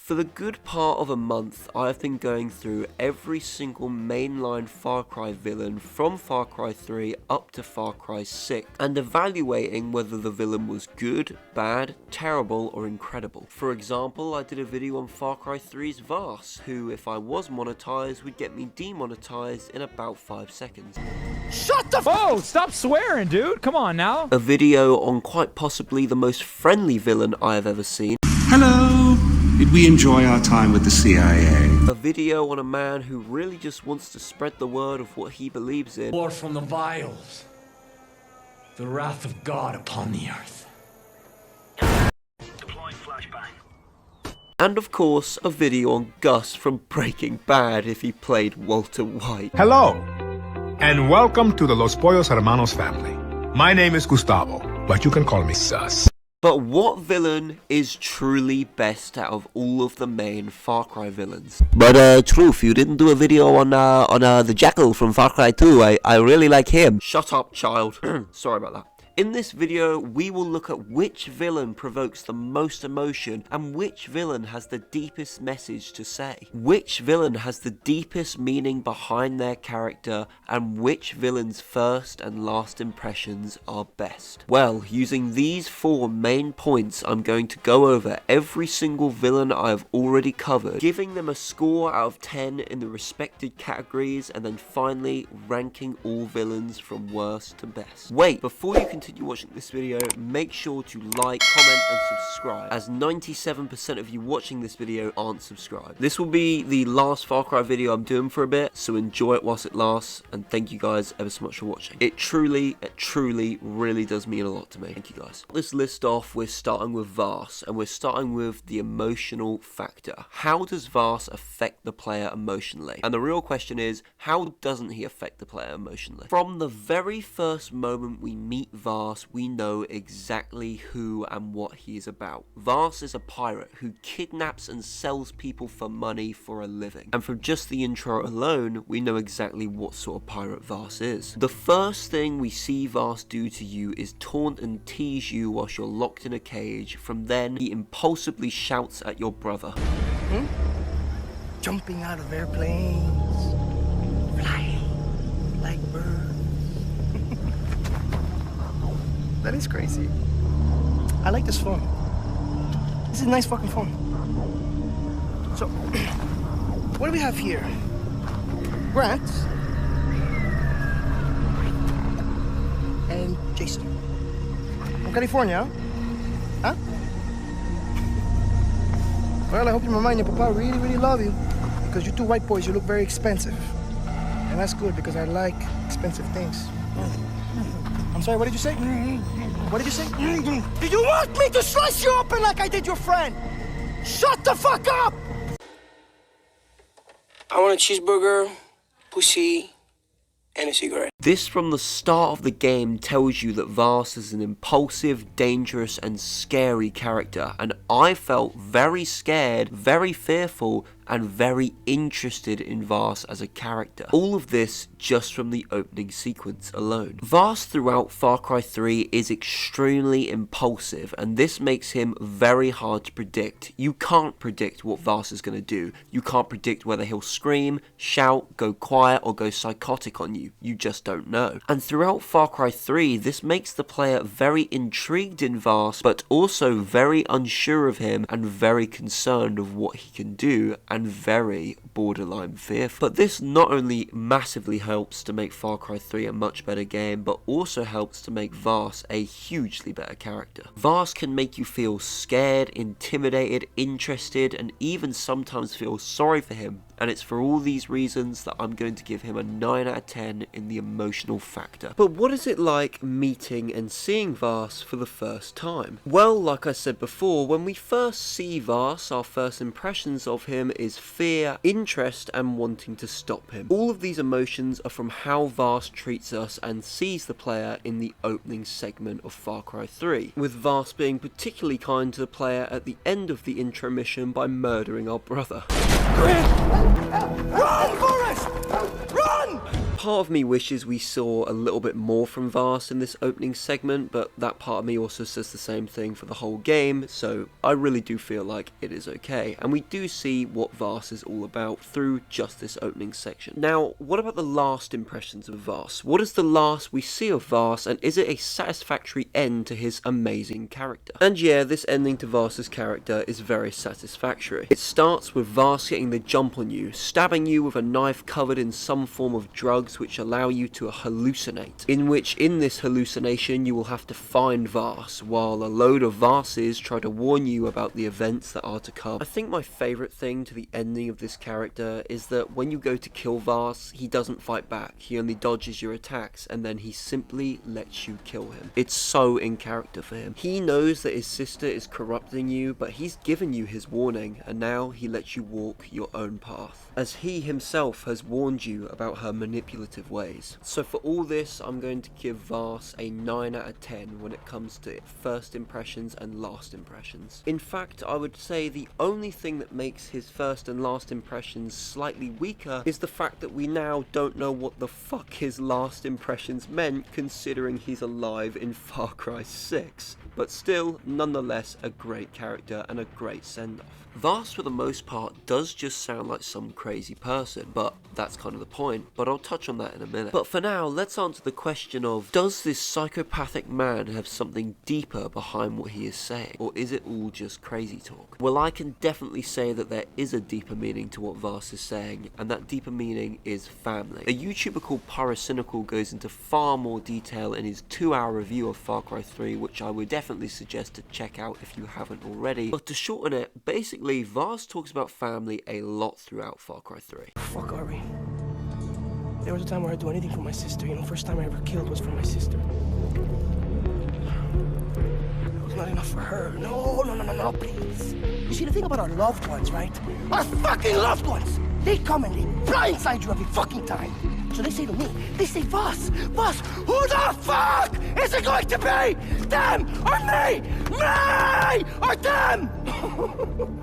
For the good part of a month, I have been going through every single mainline Far Cry villain from Far Cry 3 up to Far Cry 6, and evaluating whether the villain was good, bad, terrible, or incredible. For example, I did a video on Far Cry 3's Vass, who, if I was monetized, would get me demonetized in about 5 seconds. Shut the Whoa, stop swearing, dude. Come on now. A video on quite possibly the most friendly villain I have ever seen. Hello! Did we enjoy our time with the CIA? A video on a man who really just wants to spread the word of what he believes in. War from the vials. The wrath of God upon the earth. Deploying flashbang. And of course, a video on Gus from Breaking Bad if he played Walter White. Hello, and welcome to the Los Pollos Hermanos family. My name is Gustavo, but you can call me Sus. But what villain is truly best out of all of the main Far Cry villains? But Truth, you didn't do a video on the Jackal from Far Cry 2. I really like him. Shut up, child. Sorry about that. In this video, we will look at which villain provokes the most emotion and which villain has the deepest message to say. Which villain has the deepest meaning behind their character and which villain's first and last impressions are best. Well, using these 4 main points, I'm going to go over every single villain I have already covered, giving them a score out of 10 in the respected categories, and then finally ranking all villains from worst to best. Wait, before you continue watching this video, make sure to like, comment and subscribe, as 97% of you watching this video aren't subscribed. This will be the last Far Cry video I'm doing for a bit, so enjoy it whilst it lasts, and thank you guys ever so much for watching. It truly really does mean a lot to me. Thank you guys. This list off, we're starting with Vass, and we're starting with the emotional factor. How does Vass affect the player emotionally? And the real question is, how doesn't he affect the player emotionally? From the very first moment we meet Vass, we know exactly who and what he is about. Vass is a pirate who kidnaps and sells people for money for a living. And from just the intro alone, we know exactly what sort of pirate Vass is. The first thing we see Vass do to you is taunt and tease you whilst you're locked in a cage. From then, he impulsively shouts at your brother. Jumping out of airplanes, flying like birds. That is crazy. I like this phone. This is a nice fucking phone. So, what do we have here? Grant and Jason from California, huh? Well, I hope your mama and your papa really love you, because you 2 white boys, you look very expensive. And that's good, because I like expensive things. I'm sorry, what did you say? What did you say? Do you want me to slice you open like I did your friend? Shut the fuck up! I want a cheeseburger, pussy, and a cigarette. This from the start of the game tells you that Vass is an impulsive, dangerous and scary character, and I felt very scared, very fearful and very interested in Vass as a character. All of this just from the opening sequence alone. Vass throughout Far Cry 3 is extremely impulsive, and this makes him very hard to predict. You can't predict what Vass is going to do. You can't predict whether he'll scream, shout, go quiet or go psychotic on you. You just don't know. And throughout Far Cry 3, this makes the player very intrigued in Vass, but also very unsure of him and very concerned of what he can do, and very borderline fearful. But this not only massively helps to make Far Cry 3 a much better game, but also helps to make Vass a hugely better character. Vass can make you feel scared, intimidated, interested, and even sometimes feel sorry for him. And it's for all these reasons that I'm going to give him a 9 out of 10 in the emotional factor. But what is it like meeting and seeing Vass for the first time? Well, like I said before, when we first see Vass, our first impressions of him is fear, interest, and wanting to stop him. All of these emotions are from how Vass treats us and sees the player in the opening segment of Far Cry 3, with Vass being particularly kind to the player at the end of the intro mission by murdering our brother. Run, Forrest! Run! part of me wishes we saw a little bit more from Vass in this opening segment, but that part of me also says the same thing for the whole game, so I really do feel like it is okay, and we do see what Vass is all about through just this opening section. Now, what about the last impressions of Vass? What is the last we see of Vass, and is it a satisfactory end to his amazing character? And yeah, this ending to Vass's character is very satisfactory. It starts with Vass getting the jump on you, stabbing you with a knife covered in some form of drugs which allow you to hallucinate, in this hallucination you will have to find Vass, while a load of Vasses try to warn you about the events that are to come. I think my favourite thing to the ending of this character is that when you go to kill Vass, he doesn't fight back, he only dodges your attacks, and then he simply lets you kill him. It's so in character for him. He knows that his sister is corrupting you, but he's given you his warning, and now he lets you walk your own path, as he himself has warned you about her manipulative ways. So for all this, I'm going to give Vass a 9 out of 10 when it comes to first impressions and last impressions. In fact, I would say the only thing that makes his first and last impressions slightly weaker is the fact that we now don't know what the fuck his last impressions meant, considering he's alive in Far Cry 6. But still, nonetheless, a great character and a great send-off. Vass, for the most part, does just sound like some crazy person, but that's kind of the point, but I'll touch on that in a minute. But for now, let's answer the question of, does this psychopathic man have something deeper behind what he is saying, or is it all just crazy talk? Well, I can definitely say that there is a deeper meaning to what Vass is saying, and that deeper meaning is family. A YouTuber called Pyrocynical goes into far more detail in his 2-hour review of Far Cry 3, which I would definitely suggest to check out if you haven't already. But to shorten it, basically Vass talks about family a lot throughout Far Cry 3. Fuck, Ari. There was a time where I'd do anything for my sister. You know, first time I ever killed was for my sister. It was not enough for her. No, please. You see, the thing about our loved ones, right? Our fucking loved ones! They come and they blindside you every fucking time. So they say to me, they say, Vass, who the fuck is it going to be? Them or me? Me or them?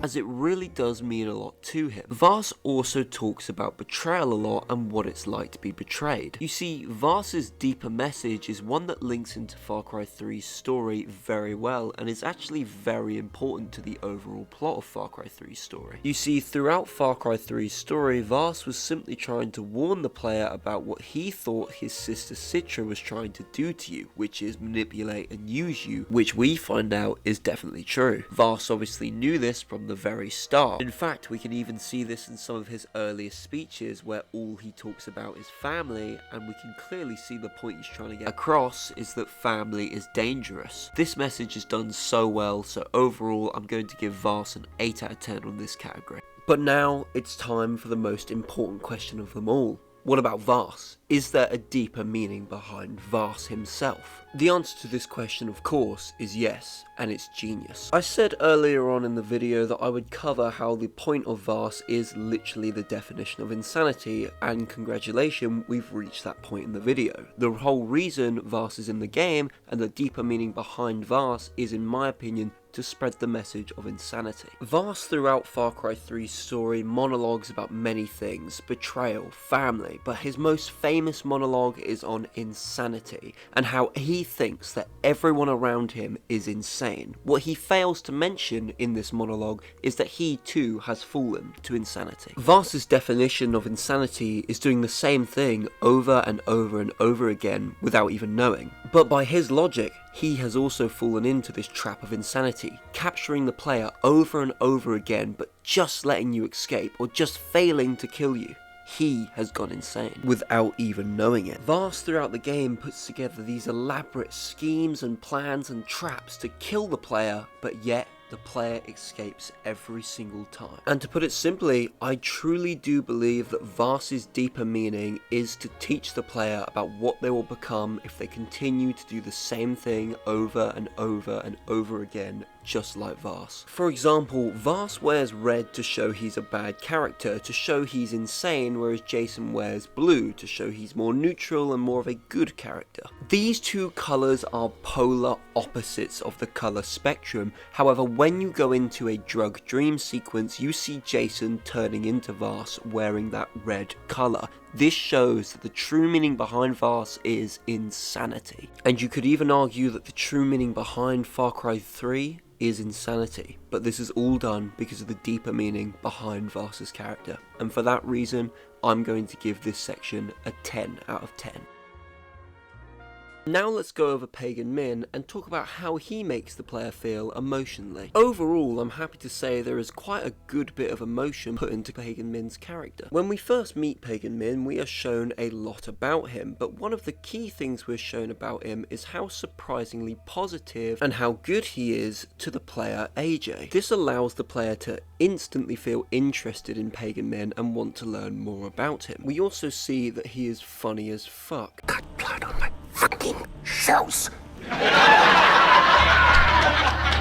As it really does mean a lot to him. Vass also talks about betrayal a lot and what it's like to be betrayed. You see, Vass's deeper message is one that links into Far Cry 3's story very well and is actually very important to the overall plot of Far Cry 3's story. You see, throughout Far Cry 3's story, Vass was simply trying to warn the player about what he thought his sister Citra was trying to do to you, which is manipulate and use you, which we find out is definitely true. Vass obviously knew this from the very start. In fact, we can even see this in some of his earliest speeches where all he talks about is family, and we can clearly see the point he's trying to get across is that family is dangerous. This message is done so well, so overall I'm going to give Vass an 8 out of 10 on this category. But now it's time for the most important question of them all. What about Vass? Is there a deeper meaning behind Vass himself? The answer to this question, of course, is yes, and it's genius. I said earlier on in the video that I would cover how the point of Vass is literally the definition of insanity, and congratulations, we've reached that point in the video. The whole reason Vass is in the game, and the deeper meaning behind Vass, is in my opinion to spread the message of insanity. Vass throughout Far Cry 3's story monologues about many things, betrayal, family, but his most famous monologue is on insanity, and how he thinks that everyone around him is insane. What he fails to mention in this monologue is that he too has fallen to insanity. Vass's definition of insanity is doing the same thing over and over and over again without even knowing. But by his logic, he has also fallen into this trap of insanity, capturing the player over and over again but just letting you escape or just failing to kill you. He has gone insane without even knowing it. Vass throughout the game puts together these elaborate schemes and plans and traps to kill the player, but yet the player escapes every single time. And to put it simply, I truly do believe that Vass's deeper meaning is to teach the player about what they will become if they continue to do the same thing over and over and over again, just like Vass. For example, Vass wears red to show he's a bad character, to show he's insane, whereas Jason wears blue to show he's more neutral and more of a good character. These two colours are polar opposites of the colour spectrum. However, when you go into a drug dream sequence, you see Jason turning into Vass wearing that red colour. This shows that the true meaning behind Vass is insanity. And you could even argue that the true meaning behind Far Cry 3 is insanity, but this is all done because of the deeper meaning behind Vass's character, and for that reason I'm going to give this section a 10 out of 10. Now let's go over Pagan Min and talk about how he makes the player feel emotionally. Overall, I'm happy to say there is quite a good bit of emotion put into Pagan Min's character. When we first meet Pagan Min, we are shown a lot about him, but one of the key things we're shown about him is how surprisingly positive and how good he is to the player AJ. This allows the player to instantly feel interested in Pagan Min and want to learn more about him. We also see that he is funny as fuck. Cut blood on my fucking shoes.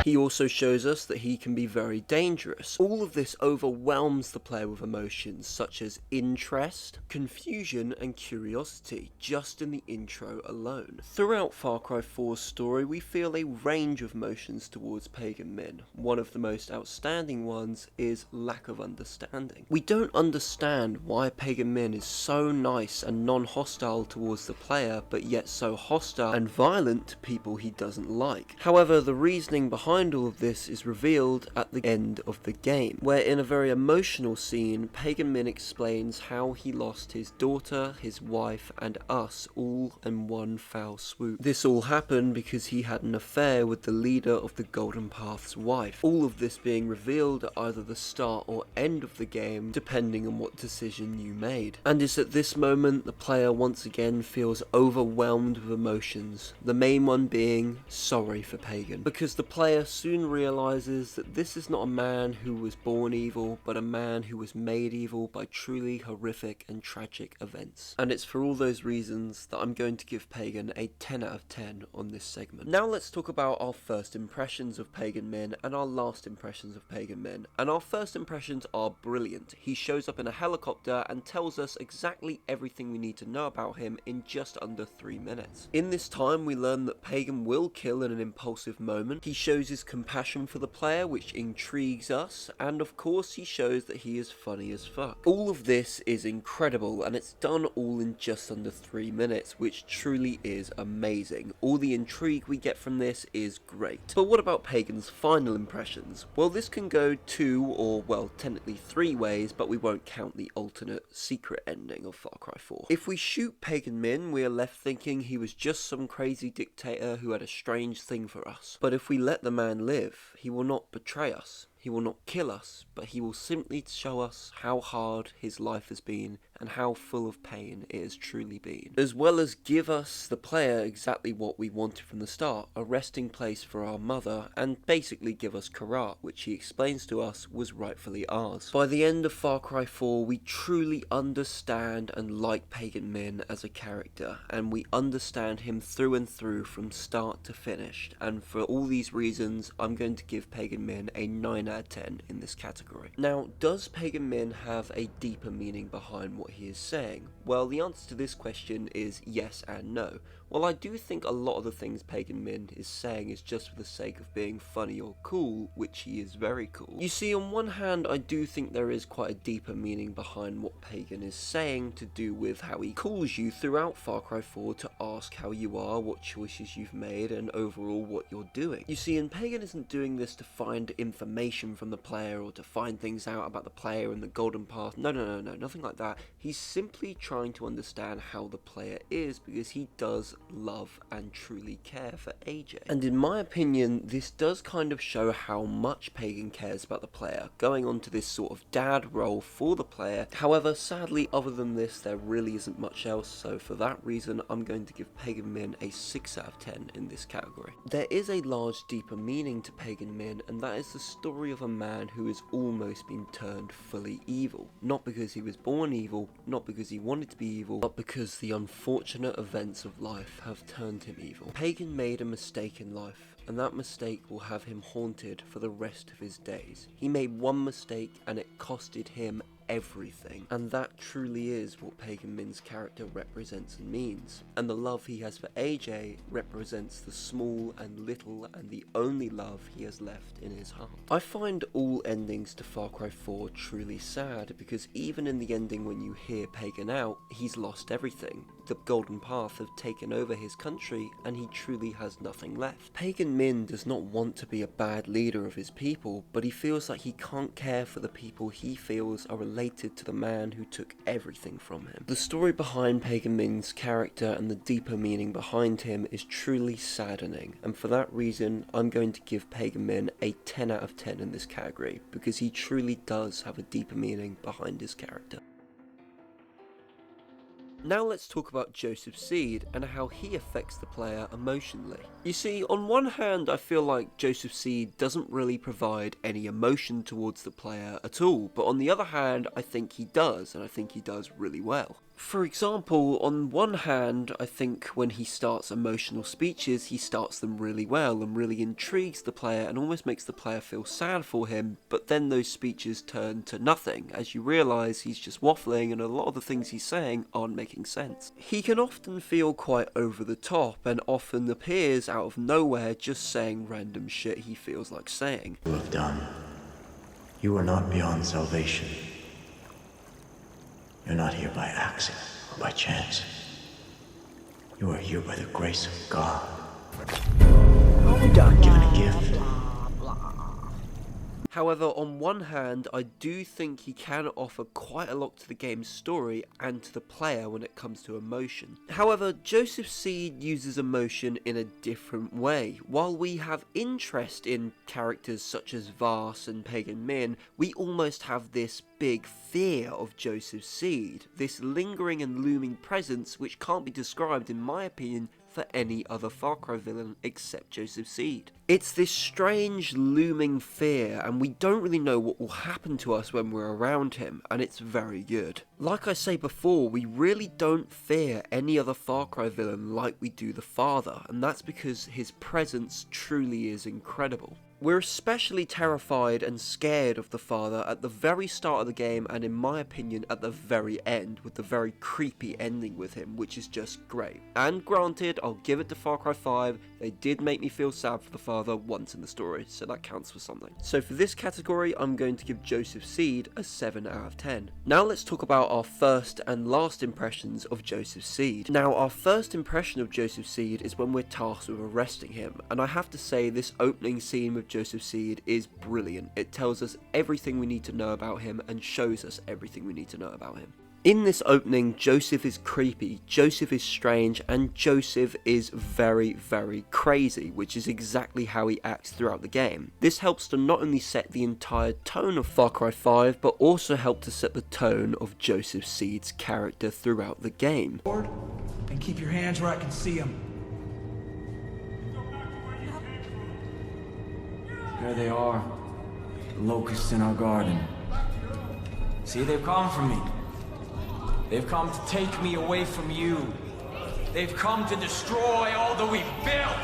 He also shows us that he can be very dangerous. All of this overwhelms the player with emotions such as interest, confusion and curiosity just in the intro alone. Throughout Far Cry 4's story we feel a range of emotions towards Pagan Min. One of the most outstanding ones is lack of understanding. We don't understand why Pagan Min is so nice and non-hostile towards the player but yet so hostile and violent to people he doesn't like. However, the reasoning behind all of this is revealed at the end of the game, where in a very emotional scene, Pagan Min explains how he lost his daughter, his wife, and us all in one foul swoop. This all happened because he had an affair with the leader of the Golden Path's wife. All of this being revealed at either the start or end of the game, depending on what decision you made. And it's at this moment the player once again feels overwhelmed with emotions, the main one being sorry for Pagan, because the player soon realizes that this is not a man who was born evil, but a man who was made evil by truly horrific and tragic events. And it's for all those reasons that I'm going to give Pagan a 10 out of 10 on this segment. Now let's talk about our first impressions of Pagan Min and our last impressions of Pagan Min. And our first impressions are brilliant. He shows up in a helicopter and tells us exactly everything we need to know about him in just under 3 minutes. In this time we learn that Pagan will kill in an impulsive moment. He shows his compassion for the player, which intrigues us, and of course he shows that he is funny as fuck. All of this is incredible and it's done all in just under 3 minutes, which truly is amazing. All the intrigue we get from this is great. But what about Pagan's final impressions? Well, this can go 2 or well technically 3 ways, but we won't count the alternate secret ending of Far Cry 4. If we shoot Pagan Min, we are left thinking he was just some crazy dictator who had a strange thing for us. But if we let the man live, he will not betray us. He will not kill us, but he will simply show us how hard his life has been and how full of pain it has truly been. As well as give us, the player, exactly what we wanted from the start, a resting place for our mother, and basically give us Karat, which he explains to us was rightfully ours. By the end of Far Cry 4, we truly understand and like Pagan Min as a character, and we understand him through and through from start to finish, and for all these reasons, I'm going to give Pagan Min a 9 out of 10 in this category. Now, does Pagan Min have a deeper meaning behind what he is saying? Well, the answer to this question is yes and no. While I do think a lot of the things Pagan Min is saying is just for the sake of being funny or cool, which he is very cool. You see, on one hand, I do think there is quite a deeper meaning behind what Pagan is saying to do with how he calls you throughout Far Cry 4 to ask how you are, what choices you've made, and overall what you're doing. You see, and Pagan isn't doing this to find information from the player or to find things out about the player and the Golden Path. No, nothing like that. He's simply trying to understand how the player is because he does love and truly care for AJ. And in my opinion, this does kind of show how much Pagan cares about the player, going on to this sort of dad role for the player. However, sadly, other than this, there really isn't much else, so for that reason, I'm going to give Pagan Min a 6 out of 10 in this category. There is a large, deeper meaning to Pagan Min, and that is the story of a man who has almost been turned fully evil. Not because he was born evil, not because he wanted to be evil, but because the unfortunate events of life have turned him evil. Pagan made a mistake in life, and that mistake will have him haunted for the rest of his days. He made one mistake and it costed him everything. And that truly is what Pagan Min's character represents and means. And the love he has for AJ represents the small and little and the only love he has left in his heart. I find all endings to Far Cry 4 truly sad, because even in the ending when you hear Pagan out, he's lost everything. The Golden Path have taken over his country and he truly has nothing left. Pagan Min does not want to be a bad leader of his people, but he feels like he can't care for the people he feels are related to the man who took everything from him. The story behind Pagan Min's character and the deeper meaning behind him is truly saddening, and for that reason I'm going to give Pagan Min a 10 out of 10 in this category, because he truly does have a deeper meaning behind his character. Now let's talk about Joseph Seed and how he affects the player emotionally. You see, on one hand I feel like Joseph Seed doesn't really provide any emotion towards the player at all, but on the other hand I think he does, and I think he does really well. For example, on one hand, I think when he starts emotional speeches, he starts them really well and really intrigues the player and almost makes the player feel sad for him, but then those speeches turn to nothing, as you realise he's just waffling and a lot of the things he's saying aren't making sense. He can often feel quite over the top and often appears out of nowhere just saying random shit he feels like saying. You have done. You are not beyond salvation. You're not here by accident or by chance. You are here by the grace of God. God given a gift. However, on one hand, I do think he can offer quite a lot to the game's story and to the player when it comes to emotion. However, Joseph Seed uses emotion in a different way. While we have interest in characters such as Vass and Pagan Min, we almost have this big fear of Joseph Seed, this lingering and looming presence which can't be described, in my opinion, for any other Far Cry villain except Joseph Seed. It's this strange looming fear, and we don't really know what will happen to us when we're around him, and it's very good. Like I say before, we really don't fear any other Far Cry villain like we do the Father, and that's because his presence truly is incredible. We're especially terrified and scared of the Father at the very start of the game, and in my opinion at the very end, with the very creepy ending with him, which is just great. And granted, I'll give it to Far Cry 5, they did make me feel sad for the Father once in the story, so that counts for something. So for this category, I'm going to give Joseph Seed a 7 out of 10. Now let's talk about our first and last impressions of Joseph Seed. Now, our first impression of Joseph Seed is when we're tasked with arresting him, and I have to say this opening scene with Joseph Seed is brilliant. It tells us everything we need to know about him and shows us everything we need to know about him. In this opening, Joseph is creepy, Joseph is strange, and Joseph is very, very crazy, which is exactly how he acts throughout the game. This helps to not only set the entire tone of Far Cry 5, but also help to set the tone of Joseph Seed's character throughout the game. And keep your hands where I can see them. There they are, the locusts in our garden. See, they've come for me. They've come to take me away from you. They've come to destroy all that we've built.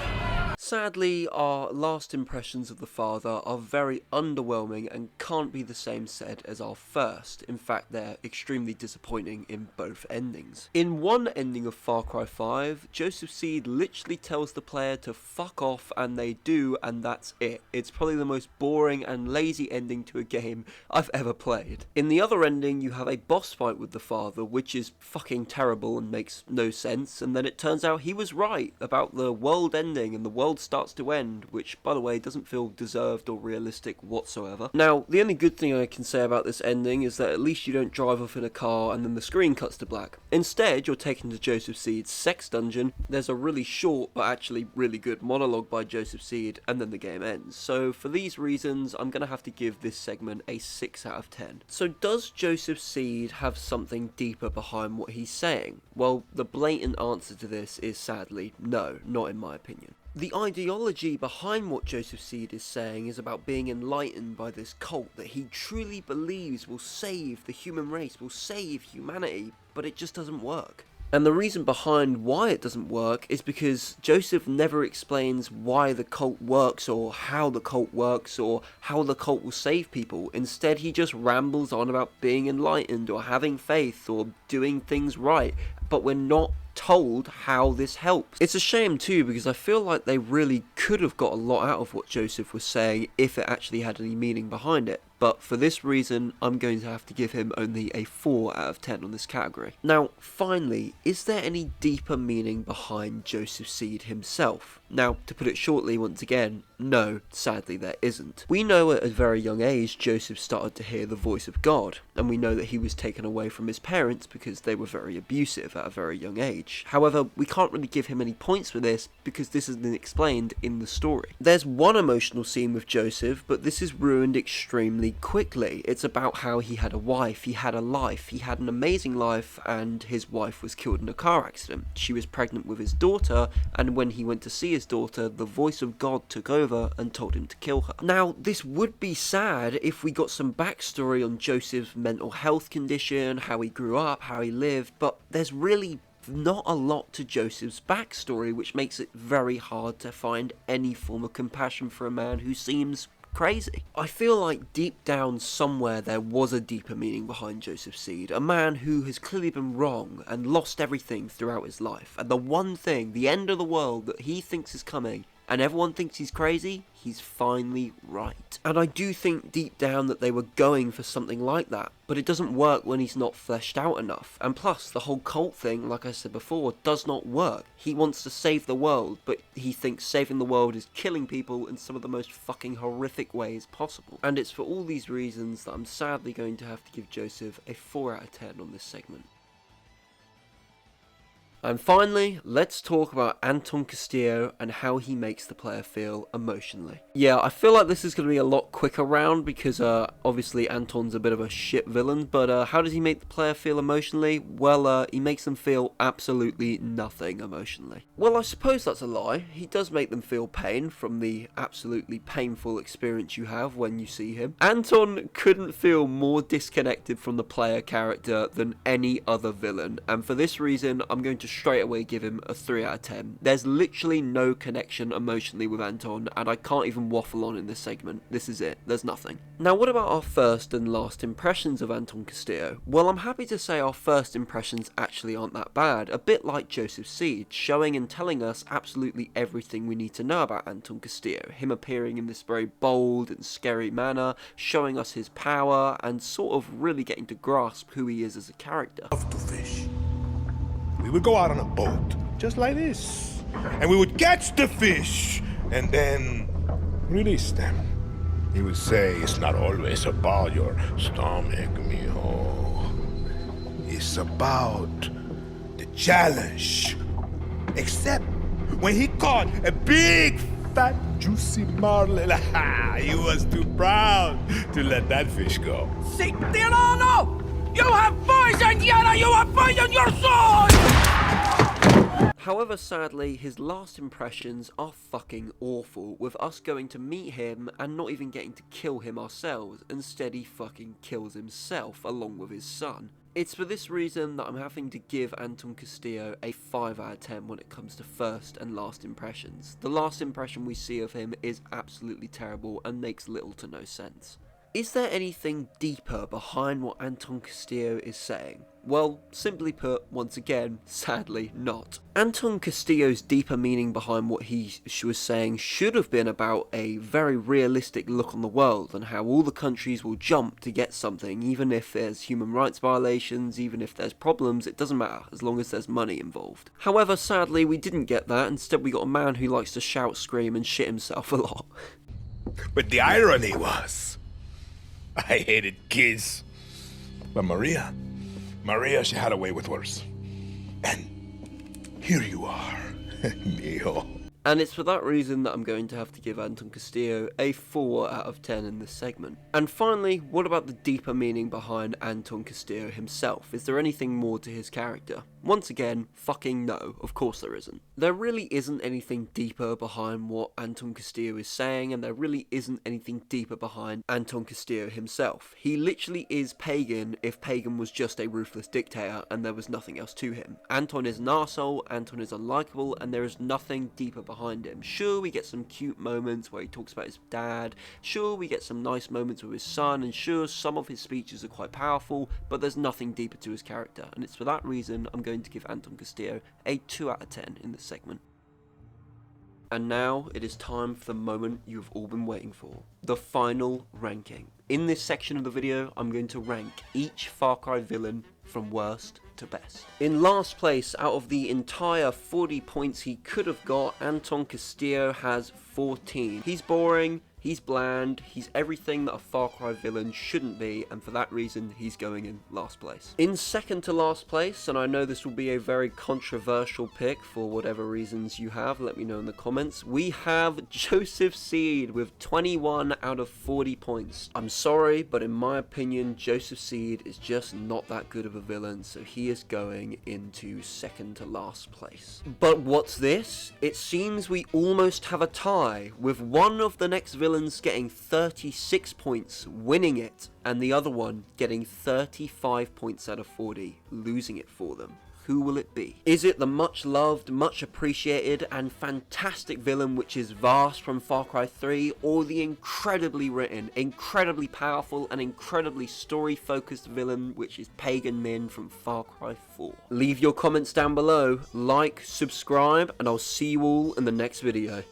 Sadly, our last impressions of the Father are very underwhelming and can't be the same said as our first. In fact, they're extremely disappointing in both endings. In one ending of Far Cry 5, Joseph Seed literally tells the player to fuck off, and they do, and that's it. It's probably the most boring and lazy ending to a game I've ever played. In the other ending, you have a boss fight with the Father, which is fucking terrible and makes no sense, and then it turns out he was right about the world ending and the world starts to end, which by the way doesn't feel deserved or realistic whatsoever. Now, the only good thing I can say about this ending is that at least you don't drive off in a car and then the screen cuts to black. Instead, you're taken to Joseph Seed's sex dungeon, there's a really short but actually really good monologue by Joseph Seed, and then the game ends. So for these reasons, I'm gonna have to give this segment a 6 out of 10. So does Joseph Seed have something deeper behind what he's saying? Well, the blatant answer to this is sadly no, not in my opinion. The ideology behind what Joseph Seed is saying is about being enlightened by this cult that he truly believes will save the human race, will save humanity, but it just doesn't work. And the reason behind why it doesn't work is because Joseph never explains why the cult works or how the cult works or how the cult will save people. Instead, he just rambles on about being enlightened or having faith or doing things right, but we're not told how this helps. It's a shame too, because I feel like they really could have got a lot out of what Joseph was saying if it actually had any meaning behind it. But for this reason, I'm going to have to give him only a 4 out of 10 on this category. Now, finally, is there any deeper meaning behind Joseph Seed himself? Now, to put it shortly once again, no, sadly there isn't. We know at a very young age Joseph started to hear the voice of God, and we know that he was taken away from his parents because they were very abusive at a very young age. However, we can't really give him any points for this because this isn't explained in the story. There's one emotional scene with Joseph, but this is ruined extremely quickly. It's about how he had a wife, he had a life, he had an amazing life, and his wife was killed in a car accident. She was pregnant with his daughter, and when he went to see his daughter, the voice of God took over and told him to kill her. Now, this would be sad if we got some backstory on Joseph's mental health condition, how he grew up, how he lived, but there's really not a lot to Joseph's backstory, which makes it very hard to find any form of compassion for a man who seems crazy. I feel like deep down somewhere there was a deeper meaning behind Joseph Seed, a man who has clearly been wrong and lost everything throughout his life, and the one thing, the end of the world that he thinks is coming, and everyone thinks he's crazy, he's finally right. And I do think deep down that they were going for something like that, but it doesn't work when he's not fleshed out enough. And plus, the whole cult thing, like I said before, does not work. He wants to save the world, but he thinks saving the world is killing people in some of the most fucking horrific ways possible. And it's for all these reasons that I'm sadly going to have to give Joseph a 4 out of 10 on this segment. And finally, let's talk about Anton Castillo and how he makes the player feel emotionally. Yeah, I feel like this is going to be a lot quicker round because obviously Anton's a bit of a shit villain, but how does he make the player feel emotionally? Well, he makes them feel absolutely nothing emotionally. Well, I suppose that's a lie. He does make them feel pain from the absolutely painful experience you have when you see him. Anton couldn't feel more disconnected from the player character than any other villain, and for this reason, I'm going to straight away give him a 3 out of 10. There's literally no connection emotionally with Anton, and I can't even waffle on in this segment. This is it. There's nothing. Now, what about our first and last impressions of Anton Castillo? Well, I'm happy to say our first impressions actually aren't that bad, a bit like Joseph Seed, showing and telling us absolutely everything we need to know about Anton Castillo, him appearing in this very bold and scary manner, showing us his power, and sort of really getting to grasp who he is as a character. Love to fish. We would go out on a boat, just like this, and we would catch the fish, and then release them. He would say, it's not always about your stomach, mijo. It's about the challenge. Except when he caught a big, fat, juicy marlin, he was too proud to let that fish go. Say, Tirano! You have poisoned Yana! You have poisoned your soul! However, sadly, his last impressions are fucking awful, with us going to meet him and not even getting to kill him ourselves. Instead, he fucking kills himself along with his son. It's for this reason that I'm having to give Anton Castillo a 5 out of 10 when it comes to first and last impressions. The last impression we see of him is absolutely terrible and makes little to no sense. Is there anything deeper behind what Anton Castillo is saying? Well, simply put, once again, sadly not. Anton Castillo's deeper meaning behind what he was saying should have been about a very realistic look on the world and how all the countries will jump to get something, even if there's human rights violations, even if there's problems, it doesn't matter, as long as there's money involved. However, sadly, we didn't get that. Instead, we got a man who likes to shout, scream, and shit himself a lot. But the irony was, I hated kids. But Maria, she had a way with words. And here you are, mijo. And it's for that reason that I'm going to have to give Anton Castillo a 4 out of 10 in this segment. And finally, what about the deeper meaning behind Anton Castillo himself? Is there anything more to his character? Once again, fucking no, of course there isn't. There really isn't anything deeper behind what Anton Castillo is saying, and there really isn't anything deeper behind Anton Castillo himself. He literally is Pagan if Pagan was just a ruthless dictator and there was nothing else to him. Anton is an arsehole, Anton is unlikable, and there is nothing deeper behind him. Sure, we get some cute moments where he talks about his dad, sure, we get some nice moments with his son, and sure, some of his speeches are quite powerful, but there's nothing deeper to his character, and it's for that reason I'm going to give Anton Castillo a 2 out of 10 in this segment. And now it is time for the moment you've all been waiting for, the final ranking. In this section of the video, I'm going to rank each Far Cry villain from worst to best. In last place, out of the entire 40 points he could have got, Anton Castillo has 14. He's boring, he's bland, he's everything that a Far Cry villain shouldn't be, and for that reason, he's going in last place. In second to last place, and I know this will be a very controversial pick for whatever reasons you have, let me know in the comments, we have Joseph Seed with 21 out of 40 points. I'm sorry, but in my opinion, Joseph Seed is just not that good of a villain, so he is going into second to last place. But what's this? It seems we almost have a tie, with one of the next villains getting 36 points, winning it, and the other one getting 35 points out of 40, losing it for them. Who will it be? Is it the much loved, much appreciated, and fantastic villain which is Vass from Far Cry 3, or the incredibly written, incredibly powerful, and incredibly story-focused villain which is Pagan Min from Far Cry 4? Leave your comments down below, like, subscribe, and I'll see you all in the next video.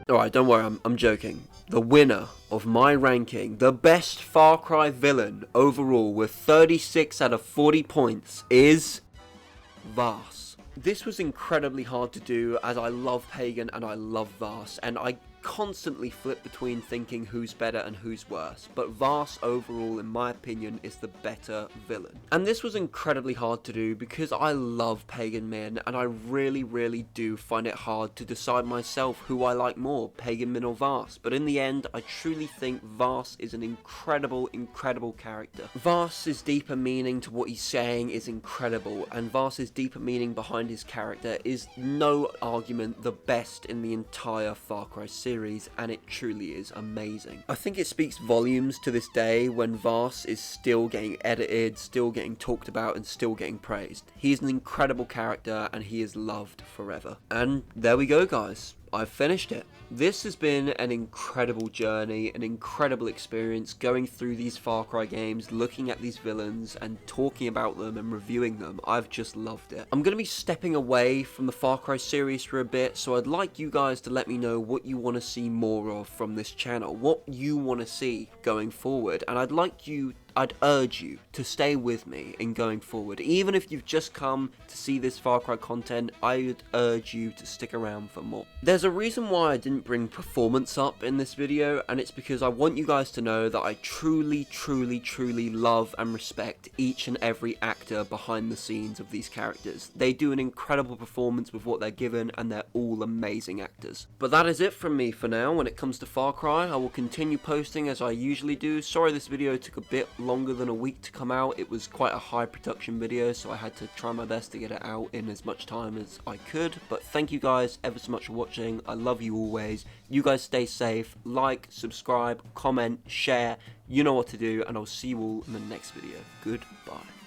Alright, don't worry, I'm joking. The winner of my ranking, the best Far Cry villain overall with 36 out of 40 points is Vass. This was incredibly hard to do as I love Pagan and I love Vass, and I constantly flip between thinking who's better and who's worse, but Vass overall in my opinion is the better villain. And this was incredibly hard to do because I love Pagan Min and I really do find it hard to decide myself who I like more, Pagan Min or Vass, but in the end I truly think Vass is an incredible character. Vass's deeper meaning to what he's saying is incredible, and Vass's deeper meaning behind his character is no argument the best in the entire Far Cry series. And it truly is amazing. I think it speaks volumes to this day when Vass is still getting edited, still getting talked about, and still getting praised. He's an incredible character and he is loved forever. And there we go, guys. I've finished it. This has been an incredible journey, an incredible experience going through these Far Cry games, looking at these villains and talking about them and reviewing them. I've just loved it. I'm going to be stepping away from the Far Cry series for a bit, so I'd like you guys to let me know what you want to see more of from this channel, what you want to see going forward, and I'd urge you to stay with me in going forward. Even if you've just come to see this Far Cry content, I would urge you to stick around for more. There's a reason why I didn't bring performance up in this video, and it's because I want you guys to know that I truly love and respect each and every actor behind the scenes of these characters. They do an incredible performance with what they're given, and they're all amazing actors. But that is it from me for now when it comes to Far Cry. I will continue posting as I usually do. Sorry this video took a bit longer than a week to come out. It was quite a high production video, so I had to try my best to get it out in as much time as I could. But thank you guys ever so much for watching. I love you always. You guys stay safe. Like, subscribe, comment, share. You know what to do, and I'll see you all in the next video. Goodbye.